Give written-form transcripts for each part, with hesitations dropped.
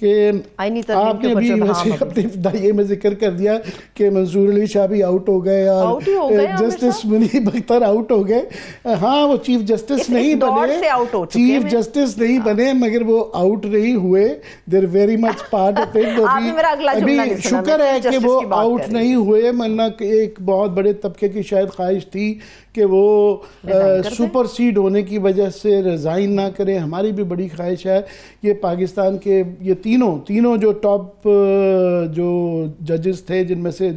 کہ آپ نے ابھی ویسے اپنے ابتدائیے میں ذکر کر دیا کہ منصور علی شاہ بھی آؤٹ ہو گئے اور جسٹس منیب اختر آؤٹ ہو گئے. ہاں وہ چیف جسٹس نہیں بنے مگر وہ آؤٹ نہیں ہوئے. There very much part of it. ابھی شکر ہے کہ وہ آؤٹ نہیں ہوئے ورنہ ایک بہت بڑے طبقے کی شاید خواہش تھی کہ وہ سپر سیڈ ہونے کی وجہ سے ریزائن نہ کریں. ہماری بھی بڑی خواہش ہے یہ پاکستان کے یہ تینوں جو ٹاپ جو ججز تھے جن میں سے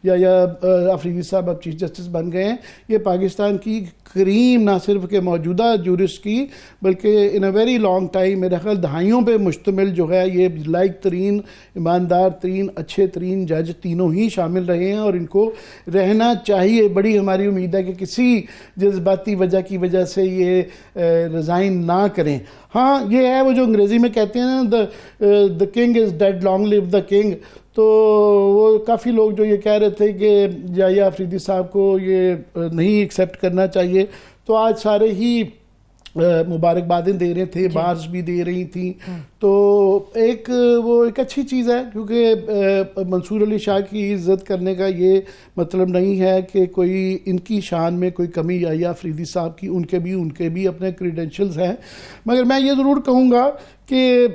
یا آفریدی صاحب اب چیف جسٹس بن گئے ہیں, یہ پاکستان کی کریم نہ صرف کہ موجودہ جورسٹ کی بلکہ ان اے ویری لانگ ٹائم میرا خیال دہائیوں پہ مشتمل جو ہے یہ لائق ترین ایماندار ترین اچھے ترین جج تینوں ہی شامل رہے ہیں اور ان کو رہنا چاہیے. بڑی ہماری امید ہے کہ کسی جذباتی وجہ کی وجہ سے یہ ریزائن نہ کریں. ہاں یہ ہے وہ جو انگریزی میں کہتے ہیں نا the king is dead long live the king. تو وہ کافی لوگ جو یہ کہہ رہے تھے کہ یحییٰ آفریدی صاحب کو یہ نہیں ایکسیپٹ کرنا چاہیے تو آج سارے ہی مبارکبادیں دے رہے تھے, بارز بھی دے رہی تھیں. تو وہ ایک اچھی چیز ہے کیونکہ منصور علی شاہ کی عزت کرنے کا یہ مطلب نہیں ہے کہ کوئی ان کی شان میں کوئی کمی یحییٰ آفریدی صاحب کی, ان کے بھی اپنے کریڈینشلز ہیں. مگر میں یہ ضرور کہوں گا کہ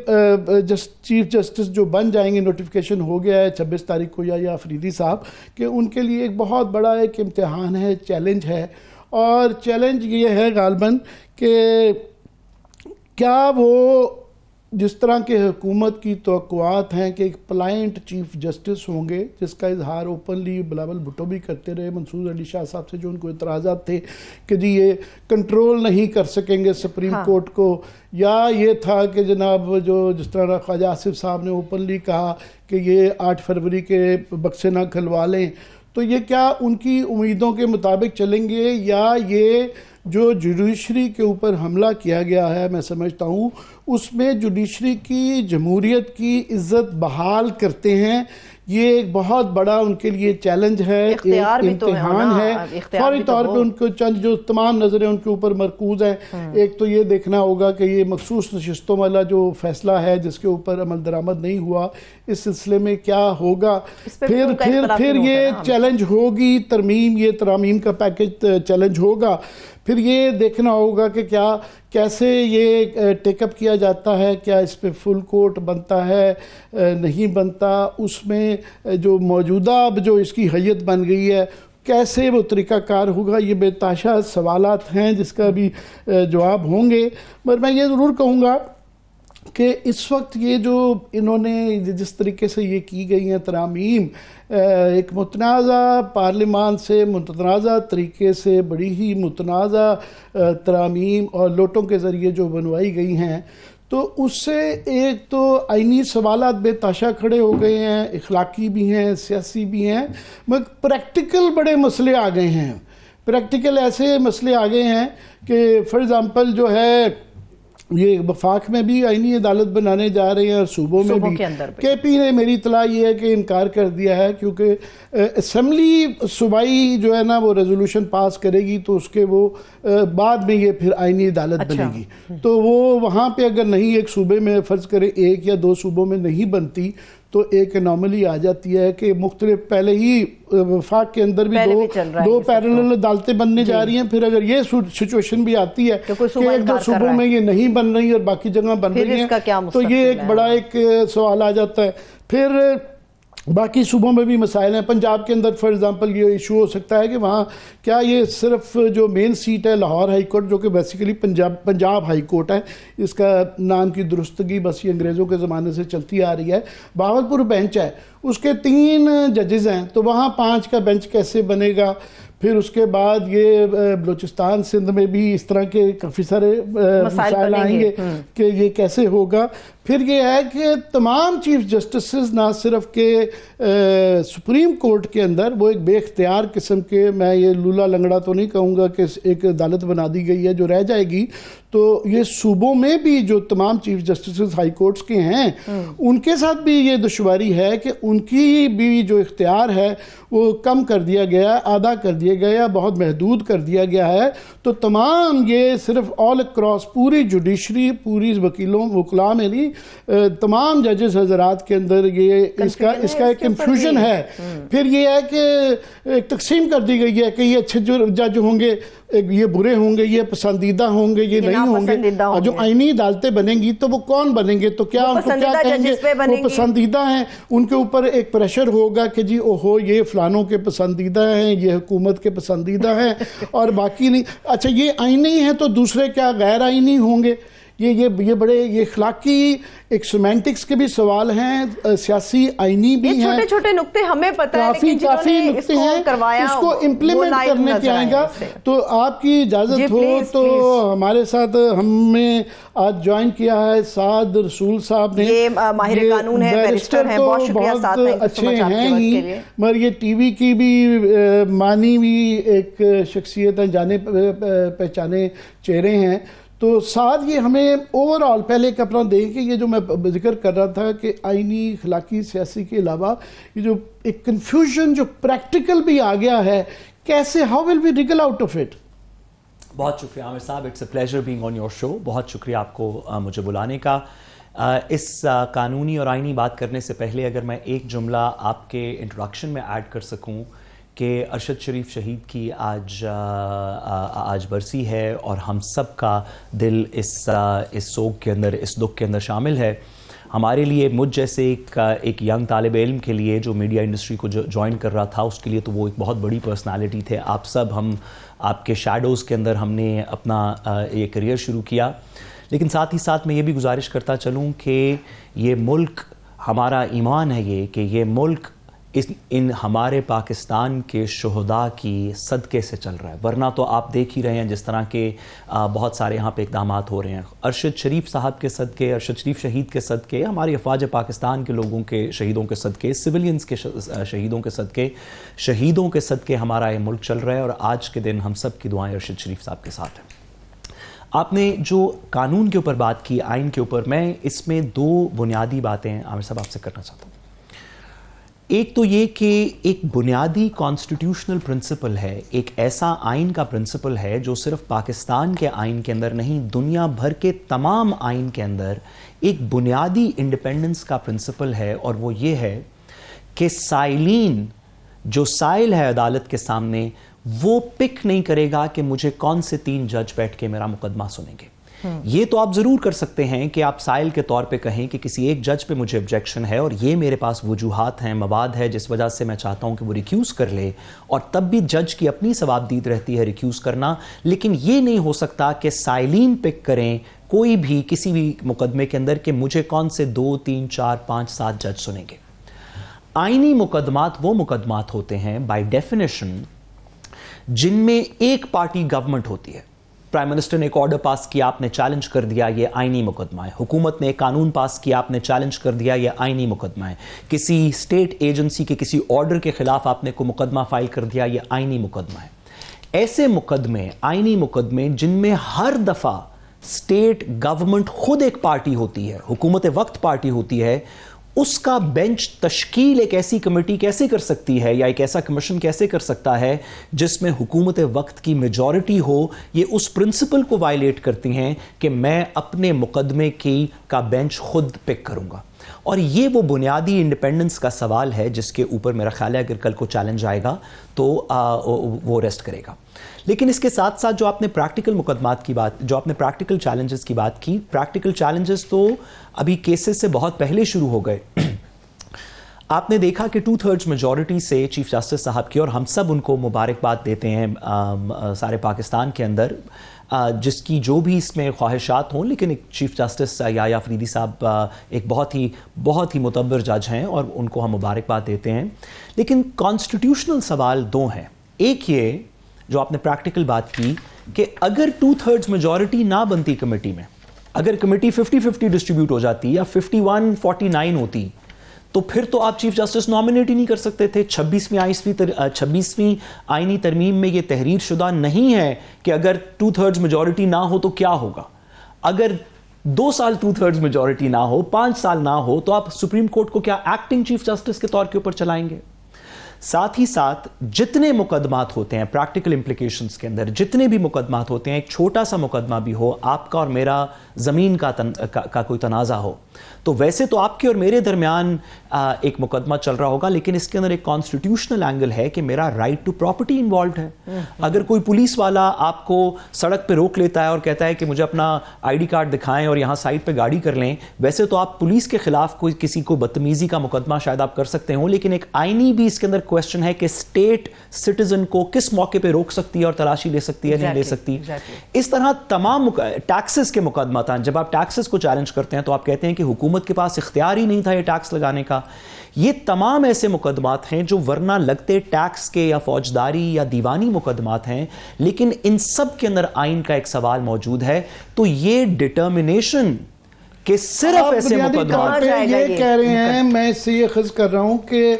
چیف جسٹس جو بن جائیں گے, نوٹیفیکیشن ہو گیا ہے 26 تاریخ کو یحییٰ آفریدی صاحب, کہ ان کے لیے ایک بہت بڑا ایک امتحان ہے, چیلنج ہے. اور چیلنج یہ ہے غالباً کہ کیا وہ جس طرح کے حکومت کی توقعات ہیں کہ ایک پلائنٹ چیف جسٹس ہوں گے جس کا اظہار اوپنلی بلاول بھٹو بھی کرتے رہے منصور علی شاہ صاحب سے جو ان کو اعتراضات تھے کہ جی یہ کنٹرول نہیں کر سکیں گے سپریم کورٹ کو, یا یہ تھا کہ جناب جو جس طرح خواجہ آصف صاحب نے اوپنلی کہا کہ یہ 8 فروری کے بکسے نہ کھلوا لیں. تو یہ کیا ان کی امیدوں کے مطابق چلیں گے یا یہ جو جوڈیشری کے اوپر حملہ کیا گیا ہے میں سمجھتا ہوں اس میں جوڈیشری کی جمہوریت کی عزت بحال کرتے ہیں. یہ ایک بہت بڑا ان کے لیے چیلنج ہے, ایک امتحان ہے. فوری طور پہ ان کو چند جو تمام نظریں ان کے اوپر مرکوز ہیں, ایک تو یہ دیکھنا ہوگا کہ یہ مخصوص نشستوں والا جو فیصلہ ہے جس کے اوپر عمل درآمد نہیں ہوا اس سلسلے میں کیا ہوگا. پھر یہ چیلنج ہوگی ترمیم, یہ ترامیم کا پیکج چیلنج ہوگا. پھر یہ دیکھنا ہوگا کہ کیسے یہ ٹیک اپ کیا جاتا ہے, کیا اس پہ فل کورٹ بنتا ہے نہیں بنتا, اس میں جو موجودہ اب جو اس کی حیت بن گئی ہے کیسے وہ طریقہ کار ہوگا. یہ بے تحاشا سوالات ہیں جس کا بھی جواب ہوں گے. مگر میں یہ ضرور کہوں گا کہ اس وقت یہ جو انہوں نے جس طریقے سے یہ کی گئی ہیں ترامیم, ایک متنازع پارلیمان سے متنازع طریقے سے بڑی ہی متنازع ترامیم اور لوٹوں کے ذریعے جو بنوائی گئی ہیں, تو اس سے ایک تو آئینی سوالات بے تحاشا کھڑے ہو گئے ہیں, اخلاقی بھی ہیں سیاسی بھی ہیں, مگر پریکٹیکل بڑے مسئلے آ گئے ہیں. پریکٹیکل ایسے مسئلے آ گئے ہیں کہ فار ایگزامپل جو ہے یہ وفاق میں بھی آئینی عدالت بنانے جا رہے ہیں اور صوبوں میں بھی. کے پی نے میری اطلاع یہ ہے کہ انکار کر دیا ہے کیونکہ اسمبلی صوبائی جو ہے نا وہ ریزولوشن پاس کرے گی تو اس کے وہ بعد میں یہ پھر آئینی عدالت بنے گی. تو وہ وہاں پہ اگر نہیں ایک صوبے میں فرض کرے 1 یا 2 صوبوں میں نہیں بنتی تو ایک انوملی آ جاتی ہے کہ مختلف پہلے ہی وفاق کے اندر بھی دو پیرلل عدالتیں بننے جا رہی ہیں. پھر اگر یہ سچویشن بھی آتی ہے کہ 1-2 صوبوں میں یہ نہیں بن رہی اور باقی جگہ بن رہی ہیں تو یہ ایک بڑا ایک سوال آ جاتا ہے. پھر باقی صوبوں میں بھی مسائل ہیں. پنجاب کے اندر فار ایگزامپل یہ ایشو ہو سکتا ہے کہ وہاں کیا یہ صرف جو مین سیٹ ہے لاہور ہائی کورٹ جو کہ بیسیکلی پنجاب ہائی کورٹ ہے, اس کا نام کی درستگی بس یہ انگریزوں کے زمانے سے چلتی آ رہی ہے. باولپور بینچ ہے, اس کے 3 ججز ہیں, تو وہاں 5 کا بینچ کیسے بنے گا. پھر اس کے بعد یہ بلوچستان سندھ میں بھی اس طرح کے کافی سارے مسائل آئیں گے کہ یہ کیسے ہوگا. پھر یہ ہے کہ تمام چیف جسٹسز نہ صرف کہ سپریم کورٹ کے اندر وہ ایک بے اختیار قسم کے, میں یہ لولا لنگڑا تو نہیں کہوں گا کہ ایک عدالت بنا دی گئی ہے جو رہ جائے گی, تو یہ صوبوں میں بھی جو تمام چیف جسٹسز ہائی کورٹس کے ہیں ان کے ساتھ بھی یہ دشواری ہے کہ ان کی بھی جو اختیار ہے وہ کم کر دیا گیا ہے, آدھا کر دیا گیا ہے, بہت محدود کر دیا گیا ہے. تو تمام یہ صرف آل اکراس پوری جوڈیشری, پوری وکلاء میں نہیں, تمام ججز حضرات کے اندر یہ اس کا ایک کنفیوژن ہے. پھر یہ ہے کہ ایک تقسیم کر دی گئی ہے کہ یہ اچھے جج ہوں گے, یہ برے ہوں گے, یہ پسندیدہ ہوں گے, یہ نہیں ہوں گے. جو آئینی عدالتیں بنیں گی تو وہ کون بنیں گے, تو کیا ان کو کیا کہیں گے وہ پسندیدہ ہیں, ان کے اوپر ایک پریشر ہوگا کہ جی اوہو یہ فلانوں کے پسندیدہ ہیں, یہ حکومت کے پسندیدہ ہیں اور باقی نہیں. اچھا یہ آئینی ہیں تو دوسرے کیا غیر آئینی ہوں گے؟ یہ بڑے یہ اخلاقی ایک سیمینٹکس کے بھی سوال ہیں, سیاسی آئینی بھی ہیں. چھوٹے چھوٹے نقطے ہمیں پتہ ہے لیکن کافی نقطے ہیں, اس کو امپلیمنٹ کرنے کے آئیں گا. تو آپ کی اجازت ہو تو ہمارے ساتھ ہمیں آج جوائن کیا ہے سعد رسول صاحب نے. یہ ماہر قانون ہیں, بیرسٹر ہیں, بہت شکریہ سعد, بہت اچھے ہیں ہی, مگر یہ ٹی وی کی بھی مانی بھی ایک شخصیت ہیں, جانے پہچانے چہرے ہیں. تو ساتھ یہ ہمیں اوورآل پہلے ایک اپنا دیں کہ یہ جو میں ذکر کر رہا تھا کہ آئینی اخلاقی سیاسی کے علاوہ یہ جو ایک کنفیوژن جو پریکٹیکل بھی آ گیا ہے, کیسے how will we wriggle out of it. بہت شکریہ عامر صاحب, it's a pleasure being on your show. بہت شکریہ آپ کو مجھے بلانے کا. اس قانونی اور آئینی بات کرنے سے پہلے اگر میں ایک جملہ آپ کے انٹروڈکشن میں ایڈ کر سکوں کہ ارشد شریف شہید کی آج برسی ہے اور ہم سب کا دل اس سوگ کے اندر, اس دکھ کے اندر شامل ہے. ہمارے لیے, مجھ جیسے ایک ینگ طالب علم کے لیے جو میڈیا انڈسٹری کو جوائن کر رہا تھا, اس کے لیے تو وہ ایک بہت بڑی پرسنالٹی تھے. آپ سب, ہم آپ کے شیڈوز کے اندر ہم نے اپنا یہ کریئر شروع کیا. لیکن ساتھ ہی ساتھ میں یہ بھی گزارش کرتا چلوں کہ یہ ملک, ہمارا ایمان ہے یہ کہ یہ ملک ان ہمارے پاکستان کے شہداء کی صدقے سے چل رہا ہے, ورنہ تو آپ دیکھ ہی رہے ہیں جس طرح کے بہت سارے یہاں پہ اقدامات ہو رہے ہیں. ارشد شریف صاحب کے صدقے, ارشد شریف شہید کے صدقے, ہماری افواج پاکستان کے لوگوں کے شہیدوں کے صدقے, سویلینز کے شہیدوں کے صدقے, شہیدوں کے صدقے ہمارا یہ ملک چل رہا ہے. اور آج کے دن ہم سب کی دعائیں ارشد شریف صاحب کے ساتھ ہیں. آپ نے جو قانون کے اوپر بات کی, آئین کے اوپر, میں اس میں دو بنیادی باتیں عامر صاحب آپ سے کرنا چاہتا ہوں. ایک تو یہ کہ ایک بنیادی کانسٹیٹیوشنل پرنسپل ہے, ایک ایسا آئین کا پرنسپل ہے جو صرف پاکستان کے آئین کے اندر نہیں, دنیا بھر کے تمام آئین کے اندر ایک بنیادی انڈیپینڈنس کا پرنسپل ہے. اور وہ یہ ہے کہ سائلین, جو سائل ہے عدالت کے سامنے, وہ پک نہیں کرے گا کہ مجھے کون سے 3 جج بیٹھ کے میرا مقدمہ سنیں گے. یہ تو آپ ضرور کر سکتے ہیں کہ آپ سائل کے طور پہ کہیں کہ کسی ایک جج پہ مجھے objection ہے اور یہ میرے پاس وجوہات ہیں, مواد ہے جس وجہ سے میں چاہتا ہوں کہ وہ ریکیوز کر لے, اور تب بھی جج کی اپنی ثوابدید رہتی ہے ریکیوز کرنا. لیکن یہ نہیں ہو سکتا کہ سائلین پک کریں کوئی بھی کسی بھی مقدمے کے اندر کہ مجھے کون سے 2, 3, 4, 5, 7 جج سنیں گے. آئینی مقدمات وہ مقدمات ہوتے ہیں بائی ڈیفینیشن جن میں ایک پارٹی گورنمنٹ ہوتی ہے. پرائم منسٹر نے ایک آرڈر پاس کیا, آپ نے چیلنج کر دیا, یہ آئینی مقدمہ ہے. حکومت نے ایک قانون پاس کیا, آپ نے چیلنج کر دیا, یہ آئینی مقدمہ ہے. کسی اسٹیٹ ایجنسی کے کسی آرڈر کے خلاف آپ نے کوئی مقدمہ فائل کر دیا, یہ آئینی مقدمہ ہے. ایسے مقدمے, آئینی مقدمے جن میں ہر دفعہ اسٹیٹ گورنمنٹ خود ایک پارٹی ہوتی ہے, حکومت وقت پارٹی ہوتی ہے, اس کا بینچ تشکیل ایک ایسی کمیٹی کیسے کر سکتی ہے یا ایک ایسا کمیشن کیسے کر سکتا ہے جس میں حکومت وقت کی میجورٹی ہو. یہ اس پرنسپل کو وائلیٹ کرتی ہیں کہ میں اپنے مقدمے کا بینچ خود پک کروں گا. اور یہ وہ بنیادی انڈیپینڈنس کا سوال ہے جس کے اوپر میرا خیال ہے اگر کل کو چیلنج آئے گا تو وہ ریسٹ کرے گا. لیکن اس کے ساتھ ساتھ جو آپ نے پریکٹیکل مقدمات کی بات, جو آپ نے پریکٹیکل چیلنجز کی بات کی, پریکٹیکل چیلنجز تو ابھی کیسز سے بہت پہلے شروع ہو گئے. آپ نے دیکھا کہ 2/3 میجورٹی سے چیف جسٹس صاحب کی, اور ہم سب ان کو مبارکباد دیتے ہیں سارے پاکستان کے اندر, جس کی جو بھی اس میں خواہشات ہوں, لیکن ایک چیف جسٹس یحییٰ افریدی صاحب ایک بہت ہی معتبر جج ہیں اور ان کو ہم مبارکباد دیتے ہیں. لیکن کانسٹیٹیوشنل سوال 2 ہیں. ایک یہ جو آپ نے پریکٹیکل بات کی کہ اگر 2/3 میجورٹی نہ بنتی کمیٹی میں, اگر کمیٹی 50-50 ڈسٹریبیوٹ ہو جاتی یا 51-49 ہوتی, تو پھر تو آپ چیف جسٹس نامنیٹ ہی نہیں کر سکتے تھے. 26ویں آئینی ترمیم میں یہ تحریر شدہ نہیں ہے کہ اگر 2/3 میجورٹی نہ ہو تو کیا ہوگا. اگر 2 سال 2/3 میجورٹی نہ ہو, 5 سال نہ ہو, تو آپ سپریم کورٹ کو کیا ایکٹنگ چیف جسٹس کے طور کے اوپر چلائیں گے؟ ساتھ ہی ساتھ جتنے مقدمات ہوتے ہیں پریکٹیکل امپلیکیشنز کے اندر، جتنے بھی مقدمات ہوتے ہیں، ایک چھوٹا سا مقدمہ بھی ہو، آپ کا اور میرا زمین کا کوئی تنازع ہو، تو ویسے تو آپ کے اور میرے درمیان ایک مقدمہ چل رہا ہوگا، لیکن اس کے اندر ایک کانسٹیٹیوشنل اینگل ہے کہ میرا رائٹ ٹو پراپرٹی انوالوڈ ہے۔ اگر کوئی پولیس والا آپ کو سڑک پہ روک لیتا ہے اور کہتا ہے کہ مجھے اپنا آئی ڈی کارڈ دکھائیں اور یہاں سائڈ پہ گاڑی کر لیں، ویسے تو آپ پولیس کے خلاف کوئی کسی کو بدتمیزی کا مقدمہ شاید آپ کر سکتے ہوں، لیکن ایک آئینی بھی اس کے اندر کویسچن ہے کہ اسٹیٹ سٹیزن کو کس موقع پہ روک سکتی ہے اور تلاشی لے سکتی ہے نہیں لے سکتی۔ اس طرح تمام ٹیکسز کے مقدمات ہیں، جب آپ ٹیکسز کو چیلنج کرتے ہیں تو آپ کہتے ہیں کہ حکومت کے پاس اختیار ہی نہیں تھا یہ ٹیکس لگانے کا۔ یہ تمام ایسے مقدمات ہیں جو ورنہ لگتے ٹیکس کے یا فوجداری یا دیوانی مقدمات ہیں، لیکن ان سب کے اندر آئین کا ایک سوال موجود ہے۔ تو یہ ڈٹرمنیشن کہ صرف ایسے مقدمات یہ کہہ رہے ہیں، میں اس سے یہ خز کر رہا ہوں کہ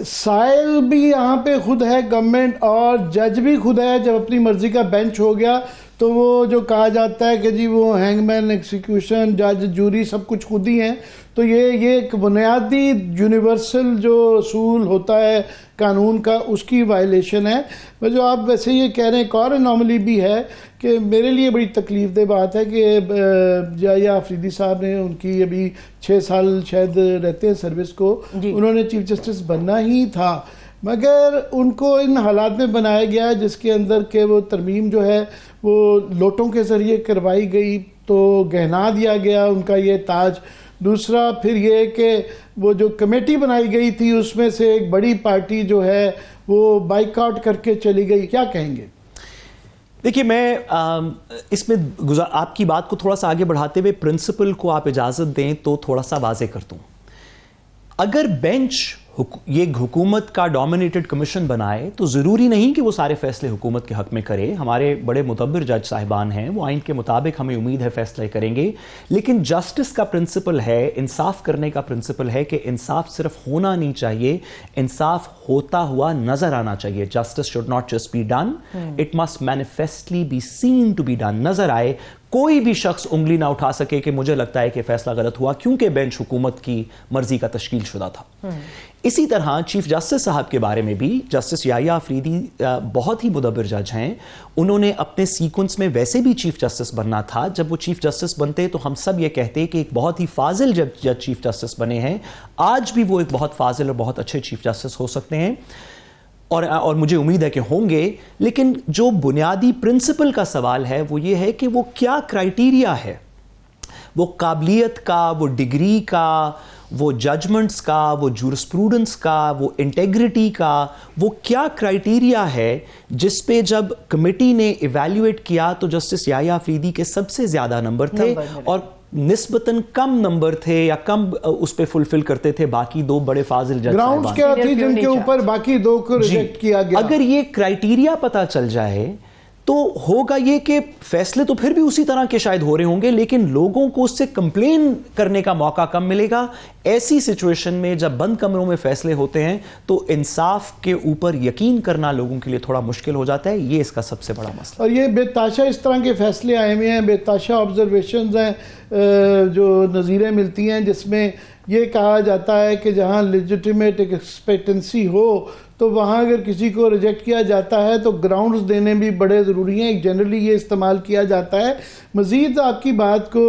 سائل بھی یہاں پہ خود ہے گورنمنٹ اور جج بھی خود ہے۔ جب اپنی مرضی کا بینچ ہو گیا تو وہ جو کہا جاتا ہے کہ جی وہ ہینگ مین، ایکسیکیوشن، جج، جوری سب کچھ خود ہی ہیں۔ تو یہ ایک بنیادی یونیورسل جو اصول ہوتا ہے قانون کا، اس کی وائلیشن ہے۔ میں جو آپ ویسے یہ کہہ رہے ہیں، ایک اور انوملی بھی ہے کہ میرے لیے بڑی تکلیف دہ بات ہے کہ یحییٰ آفریدی صاحب نے، ان کی ابھی 6 سال شاید رہتے ہیں سروس کو، انہوں نے چیف جسٹس بننا ہی تھا، مگر ان کو ان حالات میں بنایا گیا جس کے اندر کہ وہ ترمیم جو ہے وہ لوٹوں کے ذریعے کروائی گئی، تو گہنا دیا گیا ان کا یہ تاج۔ دوسرا پھر یہ کہ وہ جو کمیٹی بنائی گئی تھی اس میں سے ایک بڑی پارٹی جو ہے وہ بائیک آؤٹ کر کے چلی گئی۔ کیا کہیں گے؟ دیکھیے، میں اس میں آپ کی بات کو تھوڑا سا آگے بڑھاتے ہوئے پرنسپل کو آپ اجازت دیں تو تھوڑا سا واضح کر دوں۔ اگر بینچ یہ حکومت کا ڈومینیٹڈ کمیشن بنائے تو ضروری نہیں کہ وہ سارے فیصلے حکومت کے حق میں کرے۔ ہمارے بڑے مدبر جج صاحبان ہیں، وہ آئین کے مطابق ہمیں امید ہے فیصلے کریں گے، لیکن جسٹس کا پرنسپل ہے، انصاف کرنے کا پرنسپل ہے کہ انصاف صرف ہونا نہیں چاہیے، انصاف ہوتا ہوا نظر آنا چاہیے۔ Justice should not just be done, it must manifestly be seen to be done, نظر آئے، کوئی بھی شخص انگلی نہ اٹھا سکے کہ مجھے لگتا ہے کہ فیصلہ غلط ہوا کیونکہ بینچ حکومت کی مرضی کا تشکیل شدہ تھا۔ اسی طرح چیف جسٹس صاحب کے بارے میں بھی، جسٹس یحییٰ آفریدی بہت ہی مدبر جج ہیں، انہوں نے اپنے سیکوینس میں ویسے بھی چیف جسٹس بننا تھا۔ جب وہ چیف جسٹس بنتے تو ہم سب یہ کہتے کہ ایک بہت ہی فاضل جج چیف جسٹس بنے ہیں، آج بھی وہ ایک بہت فاضل اور بہت اچھے چیف جسٹس ہو سکتے ہیں، اور مجھے امید ہے کہ ہوں گے۔ لیکن جو بنیادی پرنسپل کا سوال ہے وہ یہ ہے کہ وہ کیا کرائیٹیریا ہے، وہ قابلیت کا، وہ ڈگری کا، وہ ججمنٹس کا، وہ جورسپروڈنس کا، وہ انٹیگریٹی کا، وہ کیا کرائیٹیریا ہے جس پہ جب کمیٹی نے ایویلیویٹ کیا تو جسٹس یحییٰ آفریدی کے سب سے زیادہ نمبر تھے اور نسبتاً کم نمبر تھے یا کم اس پہ فلفل کرتے تھے باقی دو بڑے فاضل جج گراؤنڈز کیا تھی جن کے اوپر باقی دو کو ریجیکٹ کیا گیا۔ اگر یہ کرائیٹیریا پتہ چل جائے تو ہوگا یہ کہ فیصلے تو پھر بھی اسی طرح کے شاید ہو رہے ہوں گے، لیکن لوگوں کو اس سے کمپلین کرنے کا موقع کم ملے گا۔ ایسی سچویشن میں جب بند کمروں میں فیصلے ہوتے ہیں تو انصاف کے اوپر یقین کرنا لوگوں کے لیے تھوڑا مشکل ہو جاتا ہے، یہ اس کا سب سے بڑا مسئلہ۔ اور یہ بے تاشا اس طرح کے فیصلے آئے ہوئے ہیں، بے تاشا آبزرویشنز ہیں جو نظیریں ملتی ہیں جس میں یہ کہا جاتا ہے کہ جہاں لیجیٹیمیٹ ایکسپیکٹنسی ہو تو وہاں اگر کسی کو ریجیکٹ کیا جاتا ہے تو گراؤنڈز دینے بھی بڑے ضروری ہیں، جنرلی یہ استعمال کیا جاتا ہے۔ مزید آپ کی بات کو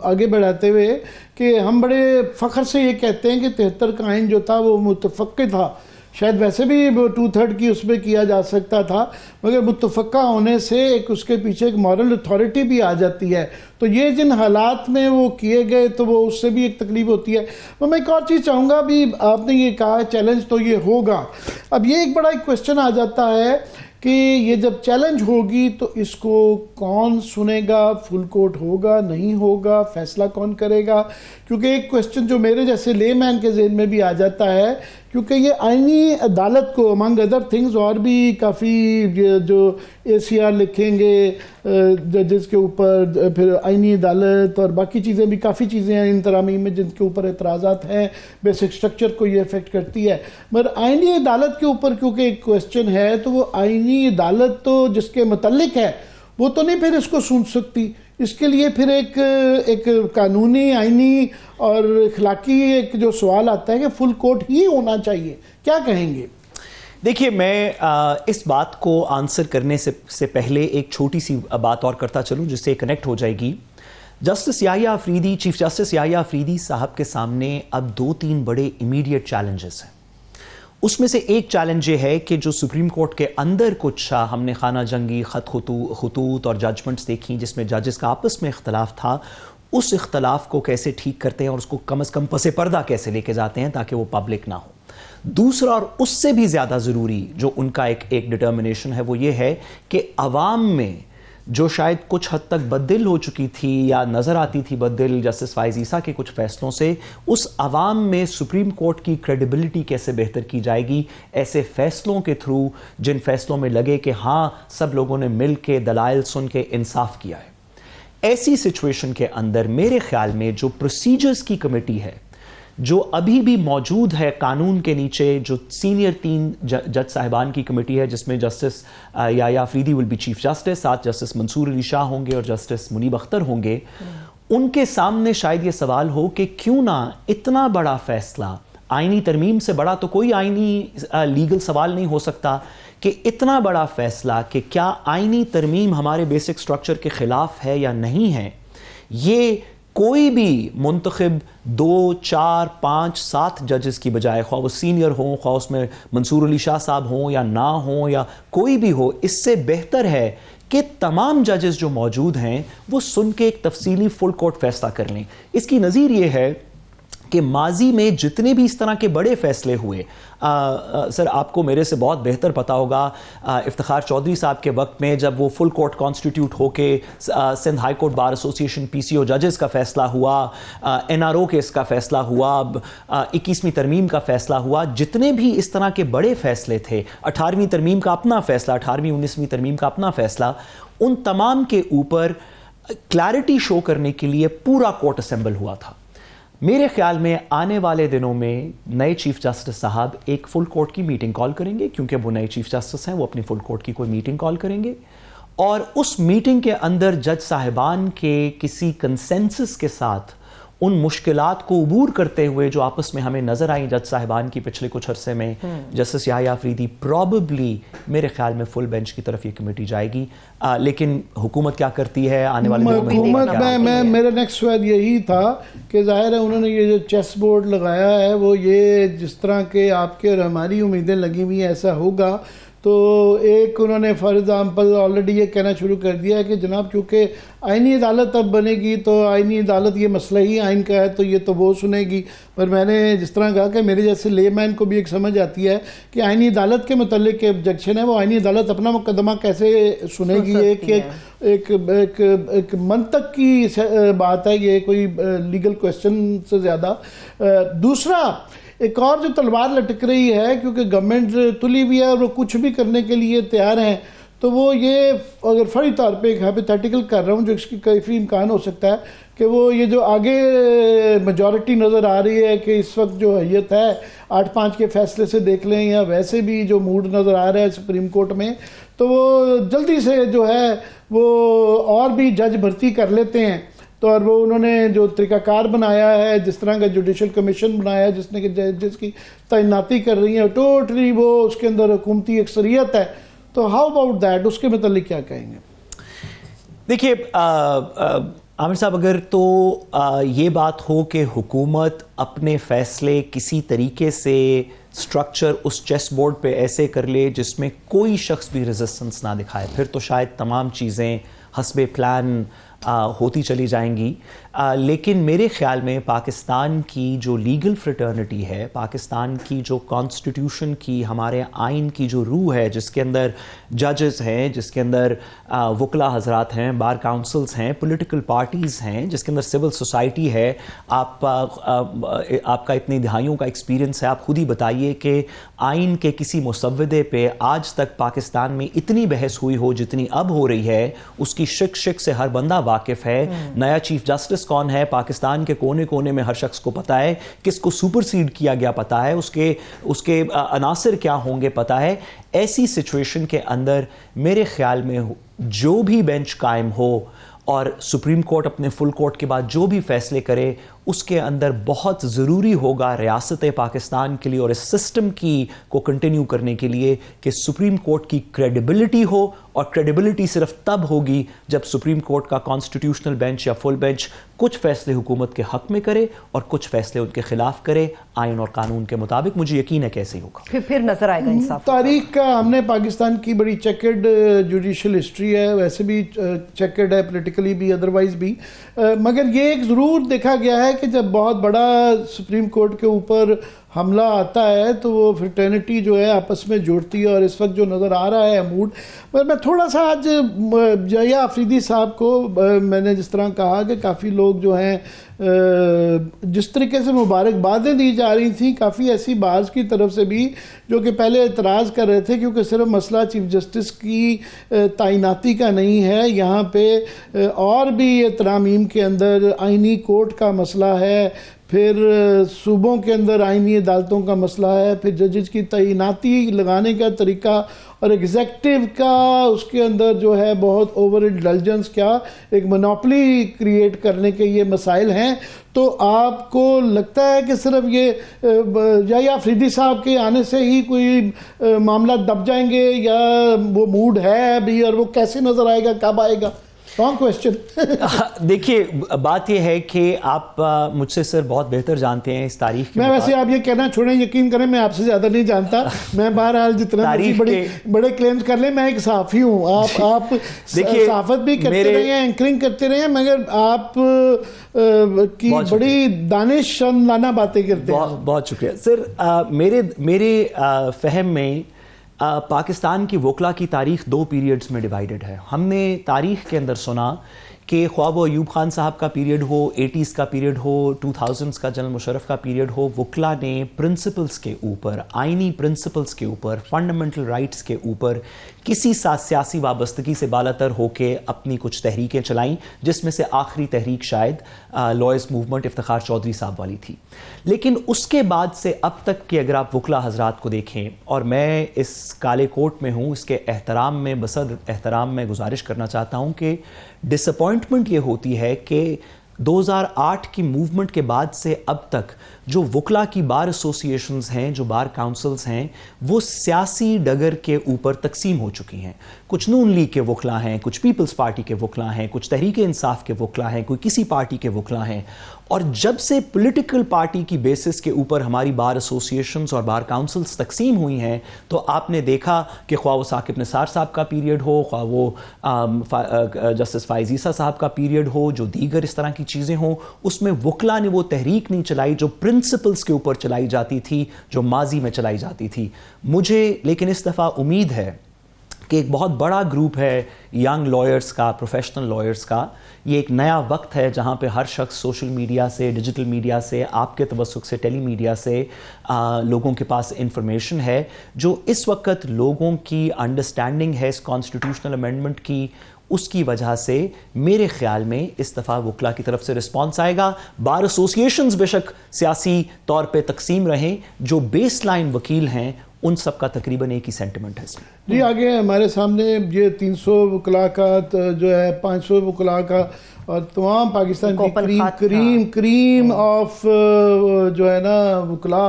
آگے بڑھاتے ہوئے کہ ہم بڑے فخر سے یہ کہتے ہیں کہ 73 کا آئین جو تھا وہ متفقہ تھا، شاید ویسے بھی 2/3 کی اس میں کیا جا سکتا تھا، مگر متفقہ ہونے سے ایک اس کے پیچھے ایک مورل اتھارٹی بھی آ جاتی ہے، تو یہ جن حالات میں وہ کیے گئے تو وہ اس سے بھی ایک تکلیف ہوتی ہے۔ میں ایک اور چیز چاہوں گا، بھی آپ نے یہ کہا چیلنج تو یہ ہوگا، اب یہ ایک بڑا ایک کویسچن آ جاتا ہے کہ یہ جب چیلنج ہوگی تو اس کو کون سنے گا، فل کورٹ ہوگا نہیں ہوگا، فیصلہ کون کرے گا؟ کیونکہ ایک کویسچن جو میرے جیسے لے مین کے ذہن میں بھی آ جاتا ہے، کیونکہ یہ آئینی عدالت کو امنگ ادر تھنگز اور بھی کافی جو ACR لکھیں گے ججز کے اوپر، پھر آئینی عدالت اور باقی چیزیں بھی کافی چیزیں ہیں ان ترامیم میں جن کے اوپر اعتراضات ہیں، بیسک سٹرکچر کو یہ افیکٹ کرتی ہے، مگر آئینی عدالت کے اوپر کیونکہ ایک کویسچن ہے تو وہ آئینی عدالت تو جس کے متعلق ہے وہ تو نہیں پھر اس کو سن سکتی، اس کے لیے پھر ایک قانونی، آئینی اور اخلاقی ایک جو سوال آتا ہے کہ فل کورٹ ہی ہونا چاہیے، کیا کہیں گے؟ دیکھیے میں اس بات کو آنسر کرنے سے پہلے ایک چھوٹی سی بات اور کرتا چلوں جس سے کنیکٹ ہو جائے گی. Justice Yahya Afridi, chief justice Yahya Afridi صاحب کے سامنے اب 2-3 بڑے امیڈیٹ چیلنجز ہیں. اس میں سے ایک چیلنج یہ ہے کہ جو سپریم کورٹ کے اندر کچھ ہم نے خانہ جنگی خطوط اور ججمنٹس دیکھی جس میں ججز کا آپس میں اختلاف تھا، اس اختلاف کو کیسے ٹھیک کرتے ہیں اور اس کو کم از کم پس پردہ کیسے لے کے جاتے ہیں تاکہ وہ پبلک نہ ہو. دوسرا اور اس سے بھی زیادہ ضروری جو ان کا ایک ڈٹرمنیشن ہے وہ یہ ہے کہ عوام میں جو شاید کچھ حد تک بددل ہو چکی تھی یا نظر آتی تھی بددل جسٹس فائز عیسیٰ کے کچھ فیصلوں سے، اس عوام میں سپریم کورٹ کی کریڈیبلٹی کیسے بہتر کی جائے گی ایسے فیصلوں کے تھرو جن فیصلوں میں لگے کہ ہاں سب لوگوں نے مل کے دلائل سن کے انصاف کیا ہے. ایسی سچویشن کے اندر میرے خیال میں جو پروسیجرز کی کمیٹی ہے جو ابھی بھی موجود ہے قانون کے نیچے، جو سینئر 3 جج صاحبان کی کمیٹی ہے جس میں justice Yahya Afridi will be chief justice, 7 justice Mansoor Ali Shah ہوں گے اور جسٹس منیب اختر ہوں گے، ان کے سامنے شاید یہ سوال ہو کہ کیوں نہ اتنا بڑا فیصلہ، آئینی ترمیم سے بڑا تو کوئی آئینی لیگل سوال نہیں ہو سکتا، کہ اتنا بڑا فیصلہ کہ کیا آئینی ترمیم ہمارے بیسک سٹرکچر کے خلاف ہے یا نہیں ہے، یہ کوئی بھی منتخب 2, 4, 5, 7 ججز کی بجائے، خواہ وہ سینئر ہوں، خواہ اس میں منصور علی شاہ صاحب ہوں یا نہ ہوں یا کوئی بھی ہو، اس سے بہتر ہے کہ تمام ججز جو موجود ہیں وہ سن کے ایک تفصیلی فل کورٹ فیصلہ کر لیں. اس کی نظیر یہ ہے کہ ماضی میں جتنے بھی اس طرح کے بڑے فیصلے ہوئے، سر آپ کو میرے سے بہت بہتر پتا ہوگا افتخار چودھری صاحب کے وقت میں جب وہ فل کورٹ کانسٹیٹیوٹ ہو کے Sindh high court bar association PCO ججز کا فیصلہ ہوا، NRO کیس کا فیصلہ ہوا، 21ویں ترمیم کا فیصلہ ہوا، جتنے بھی اس طرح کے بڑے فیصلے تھے، 18ویں ترمیم کا اپنا فیصلہ، 18ویں 19ویں ترمیم کا اپنا فیصلہ، ان تمام کے اوپر کلیئرٹی شو کرنے کے لیے پورا کورٹ اسمبل ہوا تھا. میرے خیال میں آنے والے دنوں میں نئے چیف جسٹس صاحب ایک فل کورٹ کی میٹنگ کال کریں گے، کیونکہ وہ نئے چیف جسٹس ہیں، وہ اپنی فل کورٹ کی کوئی میٹنگ کال کریں گے اور اس میٹنگ کے اندر جج صاحبان کے کسی کنسنسس کے ساتھ ان مشکلات کو عبور کرتے ہوئے جو آپس میں ہمیں نظر آئیں جج صاحبان کی پچھلے کچھ عرصے میں، جسٹس یحییٰ آفریدی پروبیبلی میرے خیال میں فل بینچ کی طرف یہ کمیٹی جائے گی. لیکن حکومت کیا کرتی ہے آنے والے دنوں میں؟ حکومت میں میرا نیکسٹ سوال یہی تھا کہ ظاہر ہے انہوں نے یہ جو چیس بورڈ لگایا ہے وہ یہ جس طرح کے آپ کے اور ہماری امیدیں لگی ہوئی ہیں ایسا ہوگا، تو ایک انہوں نے فار ایگزامپل آلریڈی یہ کہنا شروع کر دیا ہے کہ جناب چونکہ آئینی عدالت اب بنے گی تو آئینی عدالت یہ مسئلہ ہی آئین کا ہے تو یہ تو وہ سنے گی. پر میں نے جس طرح کہا کہ میرے جیسے لے مین کو بھی ایک سمجھ آتی ہے کہ آئینی عدالت کے متعلق آبجیکشن ہے، وہ آئینی عدالت اپنا مقدمہ کیسے سنے گی؟ ایک منطق کی بات ہے، یہ کوئی لیگل کویسچن سے زیادہ. دوسرا ایک اور جو تلوار لٹک رہی ہے کیونکہ گورنمنٹ تلی ہوئی ہے اور وہ کچھ بھی کرنے کے لیے تیار ہیں، تو وہ یہ اگر فوری طور پہ ایک ہائپوتھیٹیکل کر رہا ہوں جو اس کی کافی امکان ہو سکتا ہے کہ وہ یہ جو آگے میجورٹی نظر آ رہی ہے کہ اس وقت جو حیت ہے 8-5 کے فیصلے سے دیکھ لیں یا ویسے بھی جو موڈ نظر آ رہا ہے سپریم کورٹ میں، تو وہ جلدی سے جو ہے وہ اور بھی جج بھرتی کر لیتے ہیں. تو اور وہ انہوں نے جو طریقہ کار بنایا ہے، جس طرح کا جوڈیشل کمیشن بنایا ہے جس نے کہ جس کی تعیناتی کر رہی ہیں، ٹوٹلی وہ اس کے اندر حکومتی اکثریت ہے. تو ہاؤ اباؤٹ دیٹ، اس کے متعلق کیا کہیں گے؟ دیکھیے عامر صاحب، اگر تو یہ بات ہو کہ حکومت اپنے فیصلے کسی طریقے سے سٹرکچر اس چیس بورڈ پہ ایسے کر لے جس میں کوئی شخص بھی ریزسٹنس نہ دکھائے، پھر تو شاید تمام چیزیں حسب پلان ہوتی چلی جائیں گی. لیکن میرے خیال میں پاکستان کی جو لیگل فریٹرنٹی ہے، پاکستان کی جو کانسٹیٹیوشن کی، ہمارے آئین کی جو روح ہے، جس کے اندر ججز ہیں، جس کے اندر وکلا حضرات ہیں، بار کاؤنسلز ہیں، پولیٹیکل پارٹیز ہیں، جس کے اندر سول سوسائٹی ہے. آپ کا اتنی دہائیوں کا ایکسپیرینس ہے، آپ خود ہی بتائیے کہ آئین کے کسی مسودے پہ آج تک پاکستان میں اتنی بحث ہوئی ہو جتنی اب ہو رہی ہے، اس کی شک سے ہر بندہ واقف ہے. نیا چیف جسٹس کون ہے پاکستان کے کونے کونے میں ہر شخص کو پتا ہے، کس کو سپر سیڈ کیا گیا پتا ہے، اس کے عناصر کیا ہوں گے پتا ہے. ایسی سچویشن کے اندر میرے خیال میں جو بھی بینچ قائم ہو اور سپریم کورٹ اپنے فل کورٹ کے بعد جو بھی فیصلے کرے، اس کے اندر بہت ضروری ہوگا ریاست پاکستان کے لیے اور اس سسٹم کو کنٹینیو کرنے کے لیے کہ سپریم کورٹ کی کریڈیبلٹی ہو, اور کریڈیبلٹی صرف تب ہوگی جب سپریم کورٹ کا کانسٹیٹیوشنل بینچ یا فل بینچ کچھ فیصلے حکومت کے حق میں کرے اور کچھ فیصلے ان کے خلاف کرے آئین اور قانون کے مطابق. مجھے یقین ہے کیسے ہوگا, پھر نظر آئے گا انصاف. تاریخ کا ہم نے پاکستان کی بڑی چیکڈ جوڈیشل ہسٹری ہے, ویسے بھی چیکڈ ہے پولیٹیکلی بھی ادروائز بھی, مگر یہ ایک ضرور دیکھا گیا ہے کہ جب بہت بڑا سپریم کورٹ کے اوپر حملہ آتا ہے تو وہ فرٹرنٹی جو ہے آپس میں جوڑتی ہے, اور اس وقت جو نظر آ رہا ہے موڈ. مگر میں تھوڑا سا آج جیا آفریدی صاحب کو میں نے جس طرح کہا کہ کافی لوگ جو ہیں جس طریقے سے مبارکبادیں دی جا رہی تھیں, کافی ایسی بارز کی طرف سے بھی جو کہ پہلے اعتراض کر رہے تھے کیونکہ صرف مسئلہ چیف جسٹس کی تعیناتی کا نہیں ہے, یہاں پہ اور بھی ترامیم کے اندر آئینی کورٹ کا مسئلہ ہے, پھر صوبوں کے اندر آئینی عدالتوں کا مسئلہ ہے, پھر ججز کی تعیناتی لگانے کا طریقہ, اور ایگزیکٹو کا اس کے اندر جو ہے بہت اوور انڈلجنس, کیا ایک مونوپلی کریٹ کرنے کے یہ مسائل ہیں. تو آپ کو لگتا ہے کہ صرف یہ یا آفریدی صاحب کے آنے سے ہی کوئی معاملہ دب جائیں گے, یا وہ موڈ ہے ابھی اور وہ کیسے نظر آئے گا, کب آئے گا؟ دیکھیے بات یہ ہے کہ آپ مجھ سے سر بہت بہتر جانتے ہیں اس تاریخ کے. میں ویسے آپ یہ کہنا چھوڑیں, یقین کریں میں آپ سے زیادہ نہیں جانتا, میں بہرحال جتنا بڑے کلیمز کر لیں, میں ایک صحافی ہوں, آپ صحافت بھی کرتے رہے ہیں, اینکرنگ کرتے رہے ہیں, مگر آپ کی بڑی دانش لانا باتیں کرتے ہیں. بہت شکریہ سر. میرے فہم میں پاکستان کی وکلا کی تاریخ 2 پیریڈز میں ڈیوائیڈڈ ہے. ہم نے تاریخ کے اندر سنا کہ خواہ وہ ایوب خان صاحب کا پیریڈ ہو, 80s کا پیریڈ ہو, 2000s کا جنرل مشرف کا پیریڈ ہو, وکلا نے پرنسپلز کے اوپر, آئینی پرنسپلز کے اوپر, فنڈامنٹل رائٹس کے اوپر کسی سیاسی وابستگی سے بالاتر ہو کے اپنی کچھ تحریکیں چلائیں, جس میں سے آخری تحریک شاید لائرز موومنٹ افتخار چودھری صاحب والی تھی. لیکن اس کے بعد سے اب تک کہ اگر آپ وکلا حضرات کو دیکھیں, اور میں اس کالے کوٹ میں ہوں, اس کے احترام میں بصد احترام میں گزارش کرنا چاہتا ہوں کہ ڈس اپوائنٹمنٹ یہ ہوتی ہے کہ 2008 کی موومنٹ کے بعد سے اب تک جو وکلا کی بار ایسوسیشنز ہیں, جو بار کاؤنسلز ہیں, وہ سیاسی ڈگر کے اوپر تقسیم ہو چکی ہیں. کچھ نون لیگ کے وکلا ہیں, کچھ پیپلز پارٹی کے وکلا ہیں, کچھ تحریک انصاف کے وکلا ہیں, کوئی کسی پارٹی کے وکلا ہیں. اور جب سے پولیٹیکل پارٹی کی بیسس کے اوپر ہماری بار ایسوسیشنز اور بار کاؤنسلز تقسیم ہوئی ہیں, تو آپ نے دیکھا کہ خواہ وہ ثاقب نثار صاحب کا پیریڈ ہو, خواہ وہ جسٹس فائز عیسیٰ صاحب کا پیریڈ ہو, جو دیگر اس طرح کی چیزیں ہوں, اس میں وکلا نے وہ تحریک نہیں چلائی جو پرنسپلز کے اوپر چلائی جاتی تھی, جو ماضی میں چلائی جاتی تھی. مجھے لیکن اس دفعہ امید ہے کہ ایک بہت بڑا گروپ ہے ینگ لائرز کا, پروفیشنل لائرز کا. یہ ایک نیا وقت ہے جہاں پہ ہر شخص سوشل میڈیا سے, ڈیجیٹل میڈیا سے, آپ کے توسط سے, ٹیلی میڈیا سے لوگوں کے پاس انفارمیشن ہے, جو اس وقت لوگوں کی انڈرسٹینڈنگ ہے اس کانسٹیٹیوشنل امینڈمنٹ کی. اس کی وجہ سے میرے خیال میں اس دفعہ وکلا کی طرف سے رسپانس آئے گا. بار ایسوسیشنز بے شک سیاسی طور پہ تقسیم رہیں, جو بیس لائن وکیل ہیں ان سب کا تقریباً ایک ہی سینٹیمنٹ ہے اس میں. جی آگے ہمارے سامنے یہ 300 وکلا کا جو ہے 500 وکلا کا اور تمام پاکستان کی کریم آف جو ہے نا وکلا,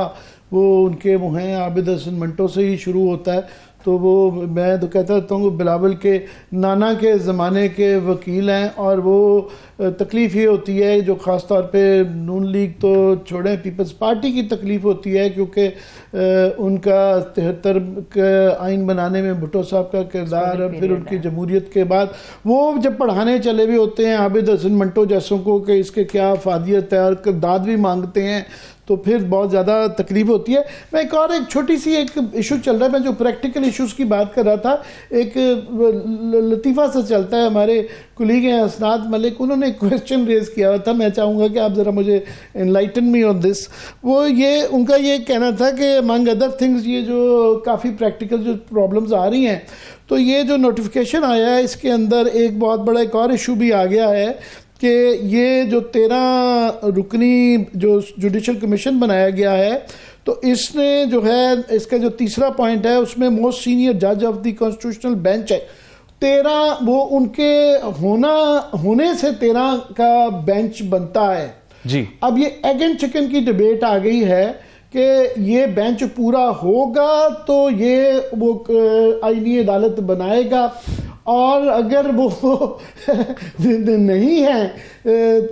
وہ ان کے وہ ہیں عابد حسن منٹو سے ہی شروع ہوتا ہے. تو وہ میں تو کہتا ہوں بلاول کے نانا کے زمانے کے وکیل ہیں, اور وہ تکلیف یہ ہوتی ہے جو خاص طور پہ نون لیگ تو چھوڑیں, پیپلز پارٹی کی تکلیف ہوتی ہے کیونکہ ان کا 73 کا آئین بنانے میں بھٹو صاحب کا کردار, اور پھر ان کی جمہوریت کے بعد وہ جب پڑھانے چلے بھی ہوتے ہیں عابد حسن منٹو جیسوں کو کہ اس کے کیا افادیت ہے, اور داد بھی مانگتے ہیں, تو پھر بہت زیادہ تکلیف ہوتی ہے. میں ایک چھوٹی سی ایک ایشو چل رہا ہے, میں جو پریکٹیکل ایشوز کی بات کر رہا تھا, ایک لطیفہ سے چلتا ہے. ہمارے کلیگ ہیں اسناد ملک, انہوں نے ایک کویسچن ریز کیا ہوا تھا, میں چاہوں گا کہ آپ ذرا مجھے انلائٹن می آن دس. وہ یہ ان کا یہ کہنا تھا کہ امنگ ادر تھنگز یہ جو کافی پریکٹیکل جو پرابلمز آ رہی ہیں, تو یہ جو نوٹیفیکیشن آیا ہے اس کے اندر ایک بہت بڑا ایک اور ایشو بھی آ گیا ہے کہ یہ جو 13 رکنی جو جوڈیشل کمیشن بنایا گیا ہے, تو اس نے جو ہے اس کا جو تیسرا پوائنٹ ہے اس میں موسٹ سینئر جج آف دی کانسٹیٹیوشنل بینچ ہے. 13 وہ ان کے ہونے سے 13 کا بینچ بنتا ہے. جی اب یہ ایگ اینڈ چکن کی ڈبیٹ آ گئی ہے کہ یہ بینچ پورا ہوگا تو یہ وہ آئینی عدالت بنائے گا، اور اگر وہ نہیں ہے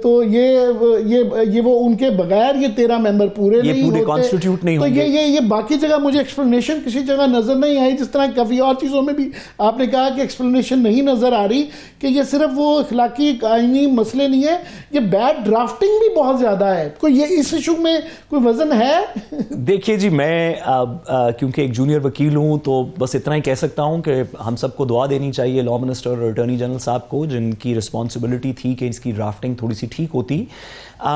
تو یہ وہ ان کے بغیر یہ 13 ممبر پورے نہیں ہوتے، کانسٹیٹیوٹ نہیں تو یہ باقی جگہ مجھے ایکسپلینیشن کسی جگہ نظر نہیں آئی، جس طرح کافی اور چیزوں میں بھی آپ نے کہا کہ ایکسپلینیشن نہیں نظر آ رہی کہ یہ صرف وہ اخلاقی آئینی مسئلے نہیں ہے، یہ بیڈ ڈرافٹنگ بھی بہت زیادہ ہے، کوئی یہ اس ایشو میں کوئی وزن ہے؟ دیکھیے جی، میں کیونکہ ایک جونیئر وکیل ہوں تو بس اتنا ہی کہہ سکتا ہوں کہ ہم سب کو دعا دینی چاہیے لا منسٹر اور اٹارنی جنرل صاحب کو، جن کی رسپانسبلٹی تھی کہ اس کی ڈرافٹنگ تھوڑی سی ٹھیک ہوتی۔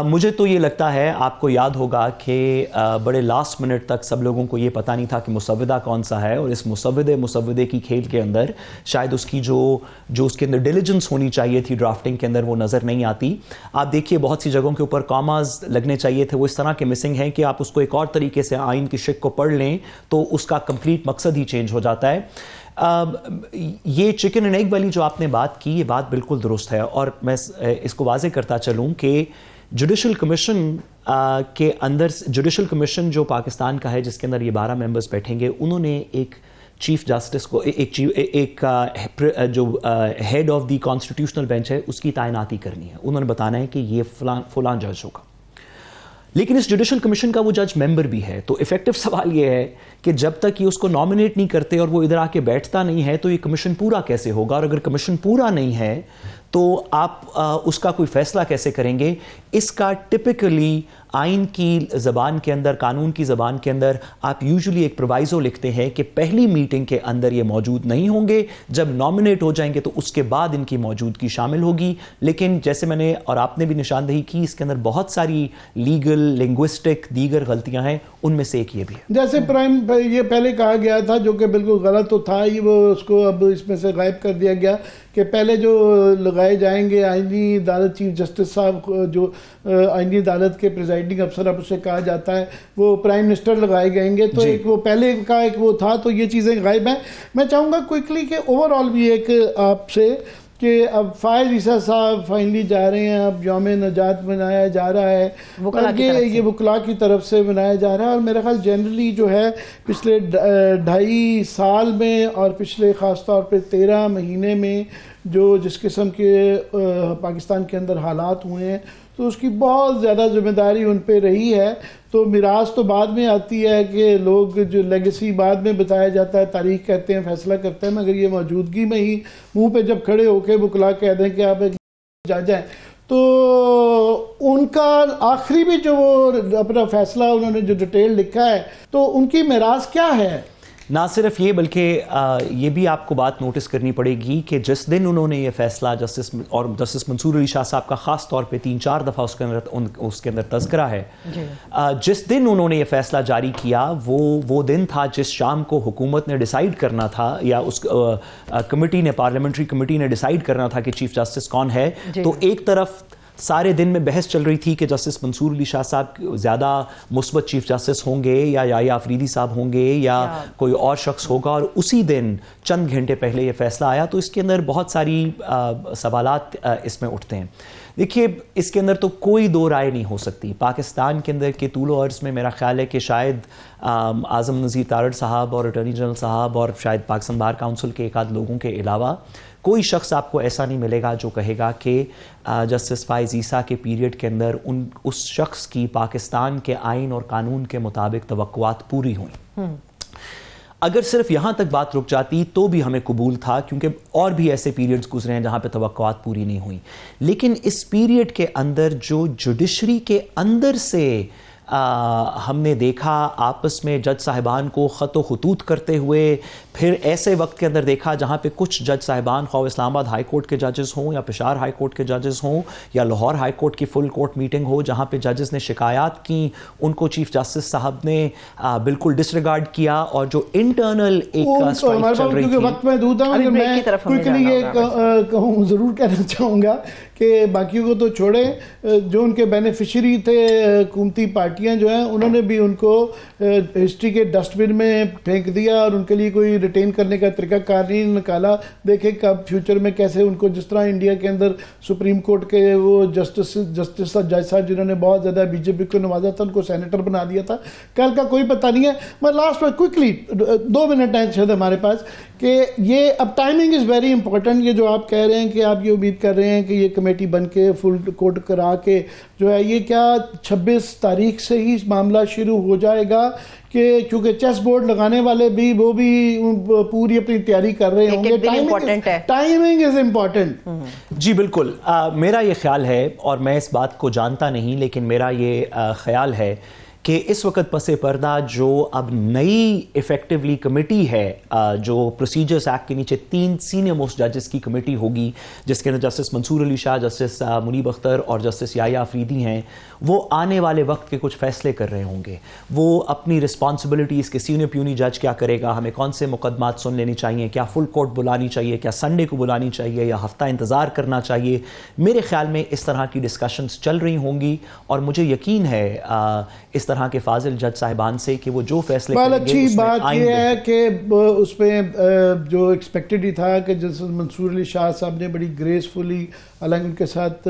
مجھے تو یہ لگتا ہے، آپ کو یاد ہوگا کہ بڑے لاسٹ منٹ تک سب لوگوں کو یہ پتہ نہیں تھا کہ مسودہ کون سا ہے، اور اس مسودے کی کھیل کے اندر شاید اس کی جو اس کے اندر ڈیلیجنس ہونی چاہیے تھی ڈرافٹنگ کے اندر، وہ نظر نہیں آتی۔ آپ دیکھیے بہت سی جگہوں کے اوپر کاماز لگنے چاہیے تھے، وہ اس طرح کے مسنگ ہیں کہ آپ اس کو ایک اور طریقے سے آئین کی شق کو پڑھ لیں تو اس کا کمپلیٹ مقصد ہی چینج ہو جاتا ہے۔ یہ چکن اینڈ ایگ والی جو آپ نے بات کی، یہ بات بالکل درست ہے، اور میں اس کو واضح کرتا چلوں کہ جوڈیشل کمیشن کے اندر، جوڈیشل کمیشن جو پاکستان کا ہے جس کے اندر یہ 12 ممبرز بیٹھیں گے، انہوں نے ایک چیف جسٹس کو، ایک جو head of the constitutional bench ہے اس کی تعیناتی کرنی ہے، انہوں نے بتانا ہے کہ یہ فلاں جج ہوگا، لیکن اس جوڈیشل کمیشن کا وہ جج ممبر بھی ہے۔ تو ایفیکٹو سوال یہ ہے کہ جب تک یہ اس کو نامنیٹ نہیں کرتے اور وہ ادھر آ کے بیٹھتا نہیں ہے تو یہ کمیشن پورا کیسے ہوگا، اور اگر کمیشن پورا نہیں ہے تو آپ اس کا کوئی فیصلہ کیسے کریں گے؟ اس کا ٹپکلی آئین کی زبان کے اندر، قانون کی زبان کے اندر آپ یوزلی ایک پروائزو لکھتے ہیں کہ پہلی میٹنگ کے اندر یہ موجود نہیں ہوں گے، جب نامنیٹ ہو جائیں گے تو اس کے بعد ان کی موجودگی شامل ہوگی۔ لیکن جیسے میں نے اور آپ نے بھی نشاندہی کی، اس کے اندر بہت ساری لیگل، لنگوسٹک دیگر غلطیاں ہیں، ان میں سے ایک یہ بھی ہے۔ جیسے یہ پہلے کہا گیا تھا، جو کہ بالکل غلط تو تھا ہی، وہ اس کو اب اس میں سے غائب کر دیا گیا کہ پہلے جو لگائے جائیں گے آئینی عدالت چیف جسٹس صاحب، جو آئینی عدالت کے پریزائڈنگ افسر اب اسے کہا جاتا ہے، وہ پرائم منسٹر لگائے جائیں گے، تو ایک وہ پہلے کا ایک وہ تھا، تو یہ چیزیں غائب ہیں۔ میں چاہوں گا کوئکلی کہ اوور آل بھی ایک آپ سے کہ اب فائز عیسیٰ صاحب فائنلی جا رہے ہیں، اب یوم نجات منایا جا رہا ہے، یہ وکلاء کی طرف سے منایا جا رہا ہے، اور میرا خیال جنرلی جو ہے پچھلے 2.5 سال میں اور پچھلے خاص طور پہ 13 مہینے میں جو جس قسم کے پاکستان کے اندر حالات ہوئے ہیں، تو اس کی بہت زیادہ ذمہ داری ان پہ رہی ہے۔ تو میراث تو بعد میں آتی ہے کہ لوگ جو لیگیسی بعد میں بتایا جاتا ہے، تاریخ کہتے ہیں، فیصلہ کرتے ہیں، مگر یہ موجودگی میں ہی منہ پہ جب کھڑے ہو کے وکلاء کہہ دیں کہ آپ ایک جج ہیں، تو ان کا آخری بھی جو وہ اپنا فیصلہ انہوں نے جو ڈیٹیل لکھا ہے، تو ان کی میراث کیا ہے؟ نہ صرف یہ بلکہ یہ بھی آپ کو بات نوٹس کرنی پڑے گی کہ جس دن انہوں نے یہ فیصلہ جسٹس منصور علی شاہ صاحب کا خاص طور پہ 3-4 دفعہ اس کے اندر تذکرہ ہے، جس دن انہوں نے یہ فیصلہ جاری کیا وہ دن تھا جس شام کو حکومت نے ڈیسائیڈ کرنا تھا، یا اس کمیٹی نے، پارلیمنٹری کمیٹی نے ڈیسائیڈ کرنا تھا کہ چیف جسٹس کون ہے۔ تو ایک طرف سارے دن میں بحث چل رہی تھی کہ جسٹس منصور علی شاہ صاحب زیادہ مثبت چیف جسٹس ہوں گے یا یحییٰ آفریدی صاحب ہوں گے یا کوئی اور شخص ہوگا، اور اسی دن چند گھنٹے پہلے یہ فیصلہ آیا۔ تو اس کے اندر بہت ساری سوالات اس میں اٹھتے ہیں۔ دیکھیے، اس کے اندر تو کوئی دو رائے نہیں ہو سکتی۔ پاکستان کے اندر کے طول و عرض میں میرا خیال ہے کہ شاید اعظم نذیر تارڑ صاحب اور اٹارنی جنرل صاحب اور شاید پاکستان بار کونسل کے ایک آدھ لوگوں کے علاوہ کوئی شخص آپ کو ایسا نہیں ملے گا جو کہے گا کہ جسٹس فائز عیسیٰ کے پیریڈ کے اندر اس شخص کی پاکستان کے آئین اور قانون کے مطابق توقعات پوری ہوئیں۔ اگر صرف یہاں تک بات رک جاتی تو بھی ہمیں قبول تھا، کیونکہ اور بھی ایسے پیریڈز گزرے ہیں جہاں پہ توقعات پوری نہیں ہوئیں۔ لیکن اس پیریڈ کے اندر جو جوڈیشری کے اندر سے ہم نے دیکھا آپس میں جج صاحبان کو خط و خطوط کرتے ہوئے، پھر ایسے وقت کے اندر دیکھا جہاں پہ کچھ جج صاحبان خواہ اسلام آباد ہائی کورٹ کے ججز ہوں یا پشاور ہائی کورٹ کے ججز ہوں یا لاہور ہائی کورٹ کی فل کورٹ میٹنگ ہو، جہاں پہ ججز نے شکایات کی، ان کو چیف جسٹس صاحب نے بالکل ڈسریگارڈ کیا، اور جو انٹرنل ایک اسٹرائک چل رہی تھی۔ وقت محدود ہے، میں کوئکلی یہ ضرور کہنا چاہوں گا کہ باقیوں کو تو چھوڑیں، جو ان کے بینیفیشری تھے حکومتی پارٹی پارٹیاں جو ہیں انہوں نے بھی ان کو ہسٹری کے ڈسٹ بن میں پھینک دیا اور ان کے لیے کوئی ریٹین کرنے کا طریقہ کار نہیں نکالا. دیکھیں کب فیوچر میں کیسے ان کو, جس طرح انڈیا کے اندر سپریم کورٹ کے وہ جسٹس جج صاحب جنہوں نے بہت زیادہ بی جے پی کو نوازا تھا, ان کو سینیٹر بنا دیا تھا. کل کا کوئی پتہ نہیں ہے. میں لاسٹ میں کوئکلی 2 منٹ ہیں شاید ہمارے پاس کہ یہ اب ٹائمنگ از ویری امپورٹنٹ. یہ جو آپ کہہ رہے ہیں کہ آپ یہ امید کر رہے ہیں کہ یہ کمیٹی بن کے فل کوٹ کرا کے جو ہے, یہ کیا 26 تاریخ سے ہی معاملہ شروع ہو جائے گا کہ کیونکہ چیس بورڈ لگانے والے بھی وہ بھی پوری اپنی تیاری کر رہے ہوں گے. Timing is important. جی بالکل, میرا یہ خیال ہے, اور میں اس بات کو جانتا نہیں لیکن میرا یہ خیال ہے کہ اس وقت پس پردہ جو اب نئی ایفیکٹولی کمیٹی ہے جو پروسیجرز ایکٹ کے نیچے 3 سینئر موسٹ ججز کی کمیٹی ہوگی, جس کے اندر جسٹس منصور علی شاہ, جسٹس منیب اختر اور جسٹس یحییٰ آفریدی ہیں, وہ آنے والے وقت کے کچھ فیصلے کر رہے ہوں گے. وہ اپنی رسپانسبلٹیز کے سینئر پیونی جج کیا کرے گا, ہمیں کون سے مقدمات سن لینی چاہیے, کیا فل کورٹ بلانی چاہیے, کیا سنڈے کو بلانی چاہیے یا ہفتہ انتظار کرنا چاہیے. میرے خیال میں اس طرح کی ڈسکشنز چل رہی ہوں گی اور مجھے یقین ہے اس طرح کے فاضل جج صاحبان سے کہ وہ جو فیصلے کریں گے. اچھی بات یہ ہے کہ اس میں جو ایکسپیکٹڈ ہی تھا کہ جسٹس منصور علی شاہ صاحب نے بڑی گریسفلی, حالانکہ ان کے ساتھ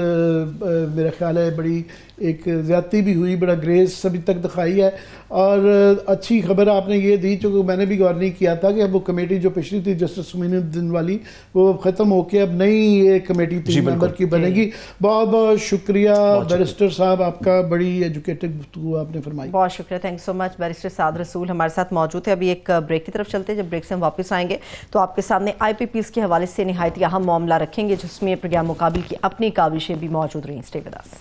میرا خیال ہے بڑی ایک زیادتی بھی ہوئی, بڑا گریس ابھی تک دکھائی ہے. اور اچھی خبر آپ نے یہ دی, چونکہ میں نے بھی غور نہیں کیا تھا کہ اب وہ کمیٹی جو پچھلی تھی جسٹس سمین الدین والی وہ ختم ہو کے اب نئی یہ کمیٹی 3 ممبر کی بنے گی. بہت بہت شکریہ بیرسٹر صاحب, آپ کا بڑی ایجوکیٹڈ گفتگو آپ نے فرمائی. بہت شکریہ, thank you so much. Barrister Saad Rasool ہمارے ساتھ موجود ہے. ابھی ایک بریک کی طرف چلتے ہیں, جب بریک سے ہم واپس آئیں گے تو آپ کے سامنے آئی پی پیز کے حوالے سے نہایت اہم معاملہ رکھیں گے جس میں پرگیا مقابل کی اپنی کاوشیں بھی موجود رہیں. Stay with us.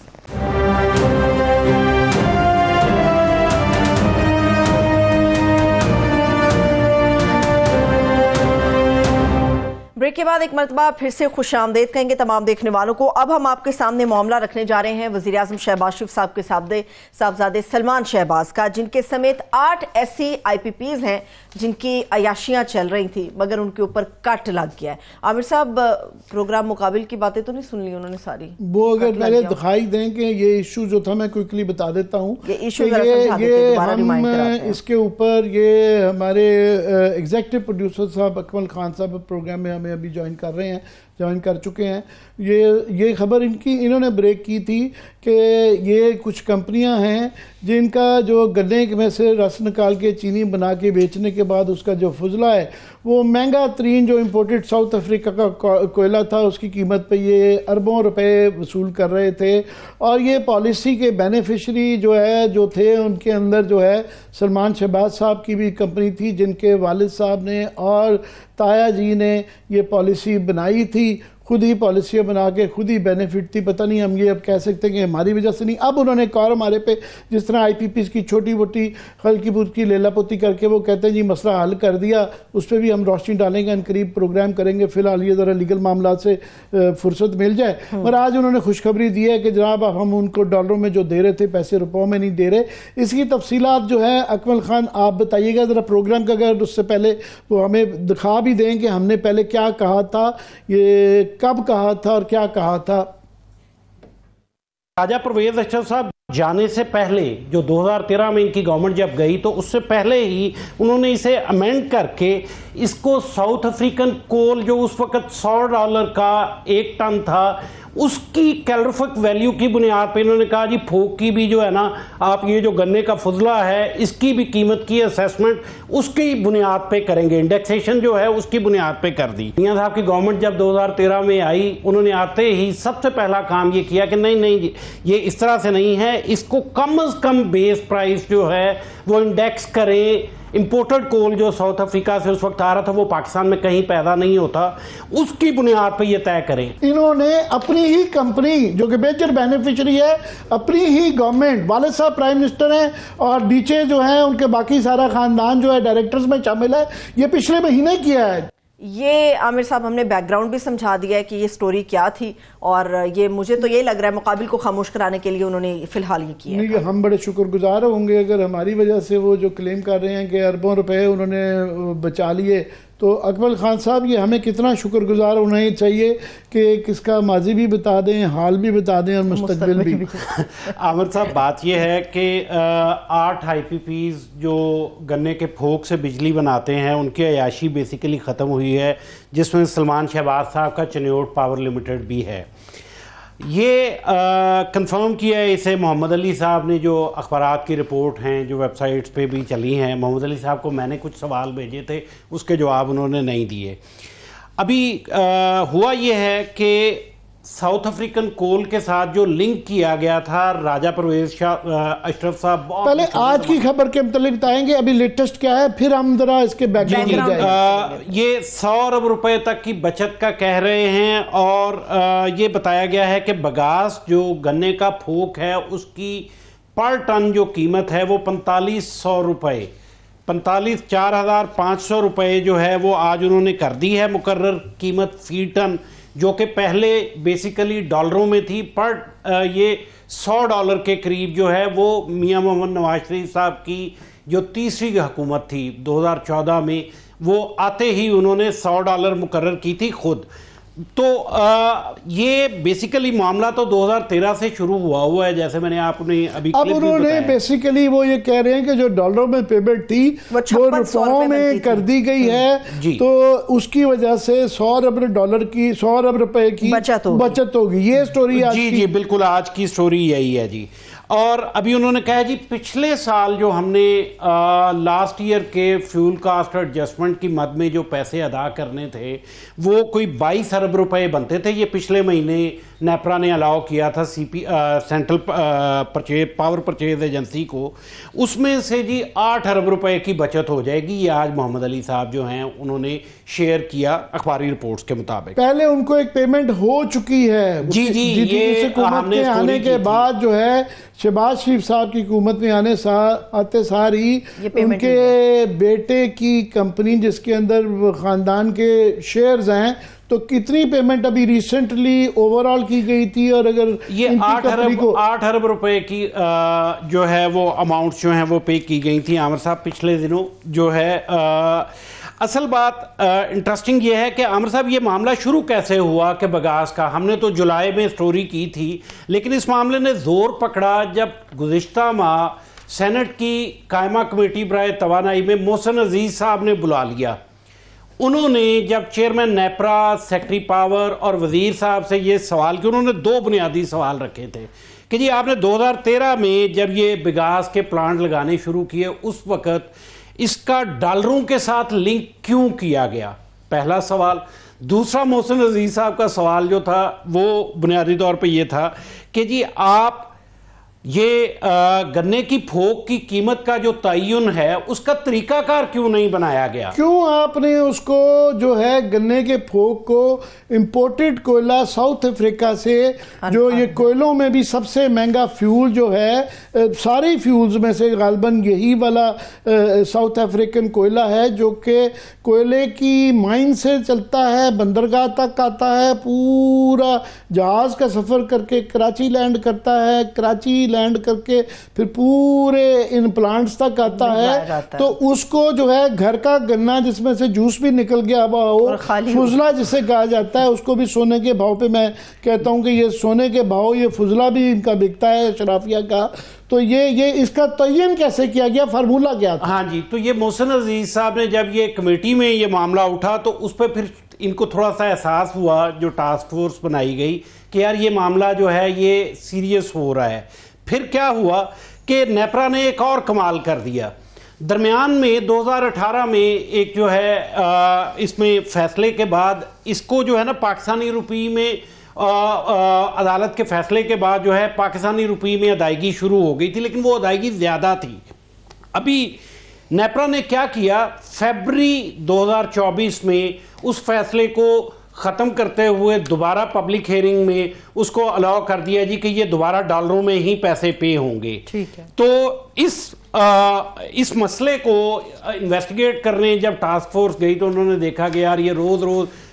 بریک کے بعد ایک مرتبہ پھر سے خوش آمدید کہیں گے تمام دیکھنے والوں کو. اب ہم آپ کے سامنے معاملہ رکھنے جا رہے ہیں وزیر اعظم شہباز شریف صاحب کے صاحبزادے سلمان شہباز کا, جن کے سمیت 8 ایسی آئی پی پیز ہیں جن کی عیاشیاں چل رہی تھیں مگر ان کے اوپر کٹ لگ گیا ہے. عامر صاحب, پروگرام مقابل کی باتیں تو نہیں سن لی انہوں نے ساری؟ وہ اگر پہلے دکھائی دیں کہ یہ ایشو جو تھا, میں کوئکلی بتا دیتا ہوں یہ ہم اس کے اوپر, یہ ہمارے ایگزیکٹو پروڈیوسر صاحب اکمل خان صاحب پروگرام میں ہمیں ابھی جوائن کر چکے ہیں. یہ خبر انہوں نے بریک کی تھی کہ یہ کچھ کمپنیاں ہیں جن کا جو گنے میں سے رس نکال کے چینی بنا کے بیچنے کے بعد اس کا جو فضلہ ہے وہ مہنگا ترین جو امپورٹڈ ساؤتھ افریقہ کا کوئلہ تھا اس کی قیمت پہ یہ اربوں روپے وصول کر رہے تھے. اور یہ پالیسی کے بینیفیشری جو تھے ان کے اندر جو ہے سلمان شہباز صاحب کی بھی کمپنی تھی, جن کے والد صاحب نے اور تایا جی نے یہ پالیسی بنائی تھی. خود ہی پالیسیاں بنا کے خود ہی بینیفٹ تھی. پتہ نہیں ہم یہ اب کہہ سکتے ہیں کہ ہماری وجہ سے نہیں. اب انہوں نے ایک اور ہمارے پہ جس طرح آئی پی پیز کی چھوٹی موٹی ہلکی پھلکی لیلا پوتی کر کے وہ کہتے ہیں جی مسئلہ حل کر دیا, اس پہ بھی ہم روشنی ڈالیں گے, ان قریب پروگرام کریں گے. فی الحال یہ ذرا لیگل معاملات سے فرصت مل جائے. اور آج انہوں نے خوشخبری دی ہے کہ جناب اب ہم ان کو ڈالروں میں جو دے رہے تھے پیسے روپوں میں نہیں دے رہے. اس کی تفصیلات جو ہے اکمل خان آپ بتائیے گا ذرا پروگرام کا, اگر اس سے پہلے وہ ہمیں دکھا بھی دیں کہ ہم نے پہلے کیا کہا تھا, یہ کب کہا تھا اور کیا کہا تھا. راجہ پرویز اشرف صاحب جانے سے پہلے جو 2013 میں ان کی گورنمنٹ جب گئی تو اس سے پہلے ہی انہوں نے اسے امینڈ کر کے اس کو ساؤتھ افریقن کول جو اس وقت $100 کا 1 ٹن تھا اس کی کیلوریفک ویلیو کی بنیاد پہ انہوں نے کہا جی پھوک کی بھی جو ہے نا آپ یہ جو گنے کا فضلہ ہے اس کی بھی قیمت کی اسیسمنٹ اس کی بنیاد پہ کریں گے, انڈیکسیشن جو ہے اس کی بنیاد پہ کر دی. میاں صاحب کی گورنمنٹ جب 2013 میں آئی انہوں نے آتے ہی سب سے پہلا کام یہ کیا کہ نہیں یہ اس طرح سے نہیں ہے, اس کو کم از کم بیس پرائس جو ہے وہ انڈیکس کریں. امپورٹڈ کول جو ساؤتھ افریقہ سے اس وقت آ رہا تھا وہ پاکستان میں کہیں پیدا نہیں ہوتا, اس کی بنیاد پہ یہ طے کریں. انہوں نے اپنی ہی کمپنی جو کہ میجر بینیفیشری ہے, اپنی ہی گورنمنٹ, والد صاحب پرائم منسٹر ہیں اور نیچے جو ہیں ان کے باقی سارا خاندان جو ہے ڈائریکٹرز میں شامل ہے, یہ پچھلے مہینے کیا ہے. یہ عامر صاحب ہم نے بیک گراؤنڈ بھی سمجھا دیا ہے کہ یہ سٹوری کیا تھی, اور یہ مجھے تو یہ لگ رہا ہے مقابل کو خاموش کرانے کے لیے انہوں نے فی الحال یہ کیا ہے. ہم بڑے شکر گزار ہوں گے اگر ہماری وجہ سے وہ جو کلیم کر رہے ہیں کہ اربوں روپے انہوں نے بچا لیے, تو اکمل خان صاحب یہ ہمیں کتنا شکر گزار ہونا ہی چاہیے کہ کس کا ماضی بھی بتا دیں، حال بھی بتا دیں اور مستقبل بھی. عامر صاحب بات یہ ہے کہ 8 آئی پی پیز جو گنے کے پھوک سے بجلی بناتے ہیں ان کی عیاشی بیسیکلی ختم ہوئی ہے، جس میں سلمان شہباز صاحب کا چنیوٹ پاور لمیٹڈ بھی ہے. یہ کنفرم کیا ہے اسے محمد علی صاحب نے، جو اخبارات کی رپورٹ ہیں جو ویب سائٹس پہ بھی چلی ہیں. محمد علی صاحب کو میں نے کچھ سوال بھیجے تھے، اس کے جواب انہوں نے نہیں دیے. ابھی ہوا یہ ہے کہ ساؤتھ افریقن کول کے ساتھ جو لنک کیا گیا تھا راجہ پرویز اشرف صاحب، پہلے آج کی خبر کے متعلق بتائیں گے ابھی لیٹسٹ کیا ہے، پھر ہم ذرا اس کے بیک گراؤنڈ. یہ 100 ارب روپے تک کی بچت کا کہہ رہے ہیں، اور یہ بتایا گیا ہے کہ بگاس جو گنے کا پھوک ہے اس کی پر ٹن جو قیمت ہے وہ 4500 روپے، 4,500 روپے جو ہے وہ آج انہوں نے کر دی ہے مقرر قیمت فی ٹن، جو کہ پہلے بیسیکلی ڈالروں میں تھی. پر یہ $100 کے قریب جو ہے وہ میاں محمد نواز شریف صاحب کی جو تیسری حکومت تھی 2014 میں، وہ آتے ہی انہوں نے $100 مقرر کی تھی خود. تو یہ بیسیکلی معاملہ تو 2013 سے شروع ہوا ہے، جیسے میں نے آپ نے ابھی اب انہوں نے بیسیکلی وہ یہ کہہ رہے ہیں کہ جو ڈالروں میں پیمنٹ تھی وہ ریفارم میں کر دی گئی ہے، تو اس کی وجہ سے $100 ارب روپے کی بچت ہوگی. یہ سٹوری جی بالکل آج کی سٹوری یہی ہے جی. اور ابھی انہوں نے کہا جی پچھلے سال جو ہم نے لاسٹ ایئر کے فیول کاسٹ ایڈجسٹمنٹ کی مد میں جو پیسے ادا کرنے تھے وہ کوئی 22 ارب روپے بنتے تھے. یہ پچھلے مہینے نیپرا نے الاؤ کیا تھا سینٹرل پاور پرچیز ایجنسی کو، اس میں سے جی 8 ارب روپے کی بچت ہو جائے گی. یہ آج محمد علی صاحب جو ہیں انہوں نے شیئر کیا اخباری رپورٹس کے مطابق. پہلے ان کو ایک پیمنٹ ہو چکی ہے جی یہ حکومت میں آنے کے بعد جو ہے شہباز شریف صاحب کی حکومت میں آتے سار ہی ان کے بیٹے کی کمپنی جس کے اندر خاندان کے شیئرز ہیں، تو کتنی پیمنٹ ابھی ریسنٹلی اوورال کی گئی تھی، اور اگر یہ 8 ارب روپے کی جو ہے وہ اماؤنٹس جو ہیں وہ پے کی گئی تھی عامر صاحب پچھلے دنوں جو ہے. اصل بات انٹرسٹنگ یہ ہے کہ عامر صاحب یہ معاملہ شروع کیسے ہوا کہ بگاس کا، ہم نے تو جولائی میں سٹوری کی تھی، لیکن اس معاملے نے زور پکڑا جب گزشتہ ماہ سینٹ کی قائمہ کمیٹی برائے توانائی میں محسن عزیز صاحب نے بلا لیا. انہوں نے جب چیئرمین نیپرا، سیکٹری پاور اور وزیر صاحب سے یہ سوال کہ انہوں نے 2 بنیادی سوال رکھے تھے کہ جی آپ نے 2013 میں جب یہ بگاس کے پلانٹ لگانے شروع کیے اس وقت اس کا ڈالروں کے ساتھ لنک کیوں کیا گیا، پہلا سوال. دوسرا محسن عزیز صاحب کا سوال جو تھا وہ بنیادی طور پہ یہ تھا کہ جی آپ یہ گنے کی پھوک کی قیمت کا جو تعین ہے اس کا طریقہ کار کیوں نہیں بنایا گیا، کیوں آپ نے اس کو جو ہے گنے کے پھوک کو امپورٹڈ کوئلہ ساؤتھ افریقہ سے، جو یہ کوئلوں میں بھی سب سے مہنگا فیول جو ہے سارے فیولز میں سے غالباً یہی والا ساؤتھ افریقن کوئلہ ہے جو کہ کوئلے کی مائن سے چلتا ہے، بندرگاہ تک آتا ہے، پورا جہاز کا سفر کر کے کراچی لینڈ کرتا ہے، کراچی لینڈ کر کے پھر پورے ان پلانٹس تک آتا ہے. تو اس کو جو ہے گھر کا گنا جس میں سے جوس بھی نکل گیا ہوا فضلہ جسے کہا جاتا ہے، اس کو بھی سونے کے بھاؤ پہ میں کہتا ہوں کہ یہ سونے کے بھاؤ یہ فضلہ بھی ان کا بکتا ہے شرافیہ کا. تو یہ اس کا تعین کیسے کیا گیا، فارمولہ کیا تھا؟ ہاں جی، تو یہ محسن عزیز صاحب نے جب یہ کمیٹی میں یہ معاملہ اٹھا تو اس پہ پھر ان کو تھوڑا سا احساس ہوا، جو ٹاسک فورس بنائی گئی، کہ یار یہ معاملہ جو ہے یہ سیریس ہو رہا ہے. پھر کیا ہوا کہ نیپرا نے ایک اور کمال کر دیا. درمیان میں 2018 میں ایک جو ہے اس میں فیصلے کے بعد اس کو جو ہے نا پاکستانی روپی میں عدالت کے فیصلے کے بعد جو ہے پاکستانی روپی میں ادائیگی شروع ہو گئی تھی، لیکن وہ ادائیگی زیادہ تھی. ابھی نیپرا نے کیا کیا، فیبری 2024 میں اس فیصلے کو ختم کرتے ہوئے دوبارہ پبلک ہیئرنگ میں اس کو الاؤ کر دیا جی کہ یہ دوبارہ ڈالروں میں ہی پیسے پے ہوں گے. تو اس مسئلے کو انویسٹیگیٹ کرنے جب ٹاسک فورس گئی تو انہوں نے دیکھا کہ یار یہ روز روز